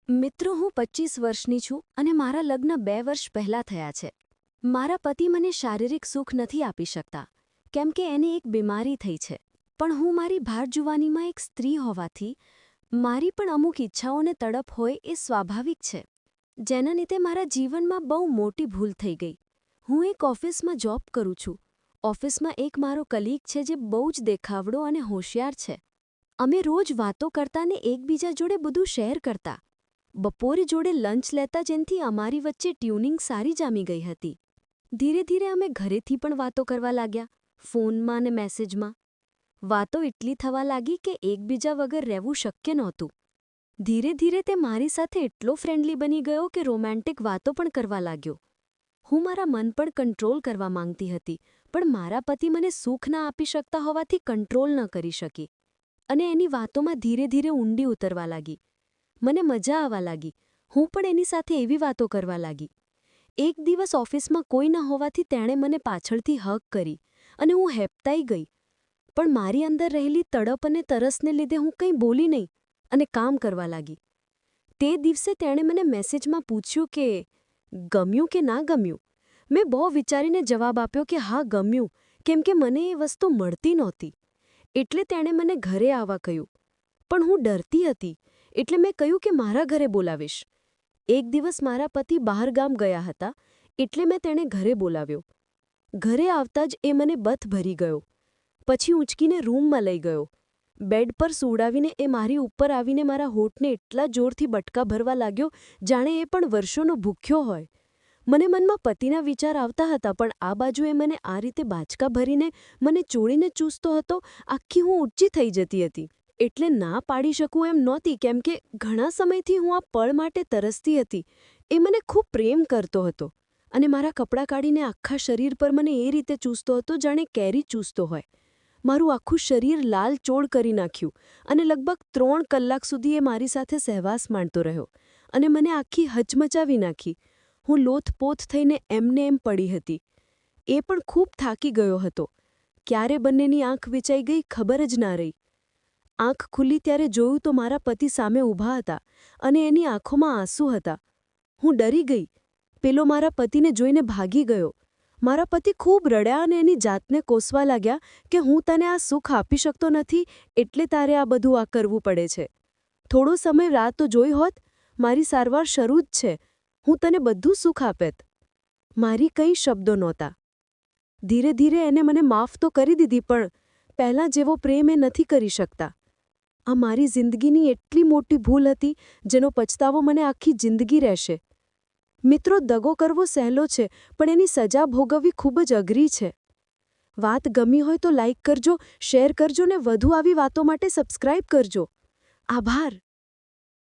મિત્રો, હું 25 વર્ષની છું અને મારા લગ્ન 2 વર્ષ પહેલાં થયા છે. મારા પતિ મને શારીરિક સુખ નથી આપી શકતા, કેમ કે એને એક બીમારી થઈ છે. પણ હું મારી ભાર જુવાનીમાં એક સ્ત્રી હોવાથી મારી પણ અમુક ઈચ્છાઓને તડપ હોય એ સ્વાભાવિક છે, જેના લીધે મારા જીવનમાં બહુ મોટી ભૂલ થઈ ગઈ. હું એક ઓફિસમાં જોબ કરું છું. ઓફિસમાં એક મારો કલીગ છે જે બહુ જ દેખાવડો અને હોશિયાર છે. અમે રોજ વાતો કરતા ને એકબીજા જોડે બધું શેર કરતા. બપોરે જોડે લંચ લેતા, જેનથી અમારી વચ્ચે ટ્યુનિંગ સારી જામી ગઈ હતી. ધીરે ધીરે અમે ઘરેથી પણ વાતો કરવા લાગ્યા, ફોનમાં અને મેસેજમાં. વાતો એટલી થવા લાગી કે એકબીજા વગર રહેવું શક્ય નહોતું. ધીરે ધીરે તે મારી સાથે એટલો ફ્રેન્ડલી બની ગયો કે રોમેન્ટિક વાતો પણ કરવા લાગ્યો. હું મારા મન પણ કંટ્રોલ કરવા માંગતી હતી, પણ મારા પતિ મને સુખ ના આપી શકતા હોવાથી કંટ્રોલ ન કરી શકી, અને એની વાતોમાં ધીરે ધીરે ઊંડી ઉતરવા લાગી. મને મજા આવવા લાગી. હું પણ એની સાથે એવી વાતો કરવા લાગી. એક દિવસ ઓફિસમાં કોઈ ન હોવાથી તેણે મને પાછળથી હગ કરી અને હું હેબતાઈ ગઈ. પણ મારી અંદર રહેલી તડપ અને તરસને લીધે હું કંઈ બોલી નહીં અને કામ કરવા લાગી. તે દિવસે તેણે મને મેસેજમાં પૂછ્યું કે ગમ્યું કે ના ગમ્યું. મેં બહુ વિચારીને જવાબ આપ્યો કે હા, ગમ્યું, કેમ કે મને એ વસ્તુ મળતી નહોતી. એટલે તેણે મને ઘરે આવવા કહ્યું. પણ હું ડરતી હતી, એટલે મેં કહ્યું કે મારા ઘરે બોલાવીશ. એક દિવસ મારા પતિ બહાર ગામ ગયા હતા, એટલે મેં તેણે ઘરે બોલાવ્યો. ઘરે આવતા જ એ મને બથ ભરી ગયો. પછી ઊંચકીને રૂમમાં લઈ ગયો. બેડ પર સુવડાવીને એ મારી ઉપર આવીને મારા હોઠને એટલા જોરથી બટકા ભરવા લાગ્યો, જાણે એ પણ વર્ષોનો ભૂખ્યો હોય. મને મનમાં પતિના વિચાર આવતા હતા, પણ આ બાજુ એ મને આ રીતે બાચકા ભરીને મને ચોળીને ચૂસતો હતો. આખી હું ઊંચી થઈ જતી હતી. એટલે ના પાડી શકું એમ નહોતી, કેમ કે ઘણા સમયથી હું આ પળ માટે તરસતી હતી. એ મને ખૂબ પ્રેમ કરતો હતો અને મારા કપડાં કાઢીને આખા શરીર પર મને એ રીતે ચૂસતો હતો, જાણે કેરી ચૂસતો હોય. મારું આખું શરીર લાલચોળ કરી નાખ્યું અને લગભગ 3 કલાક સુધી એ મારી સાથે સહવાસ માણતો રહ્યો અને મને આખી હચમચાવી નાખી. હું લોથપોથ થઈને એમને એમ પડી હતી. એ પણ ખૂબ થાકી ગયો હતો. ક્યારે બંનેની આંખ વિચાઈ ગઈ ખબર જ ના રહી. આંખ ખુલ્લી ત્યારે જોયું તો મારા પતિ સામે ઊભા હતા અને એની આંખોમાં આંસુ હતા. હું ડરી ગઈ. પેલો મારા પતિને જોઈને ભાગી ગયો. મારા પતિ ખૂબ રડ્યા અને એની જાતને કોસવા લાગ્યા કે હું તને આ સુખ આપી શકતો નથી, એટલે તારે આ બધું કરવું પડે છે. થોડો સમય રાહ તો જોઈ હોત, મારી સારવાર શરૂ જ છે. હું તને બધું સુખ આપેત. મારી કંઈ શબ્દો નહોતા. ધીરે ધીરે એને મને માફ તો કરી દીધી, પણ પહેલાં જેવો પ્રેમ એ નથી કરી શકતા. આ મારી જિંદગીની એટલી મોટી ભૂલ હતી, જેનો પછતાવો મને આખી જિંદગી રહેશે. મિત્રો, દગો કરવો સહેલો છે, પણ એની સજા ભોગવવી ખૂબ જ અઘરી છે. વાત ગમી હોય તો લાઈક કરજો, શેર કરજો ને વધુ આવી વાતો માટે સબસ્ક્રાઇબ કરજો. આભાર.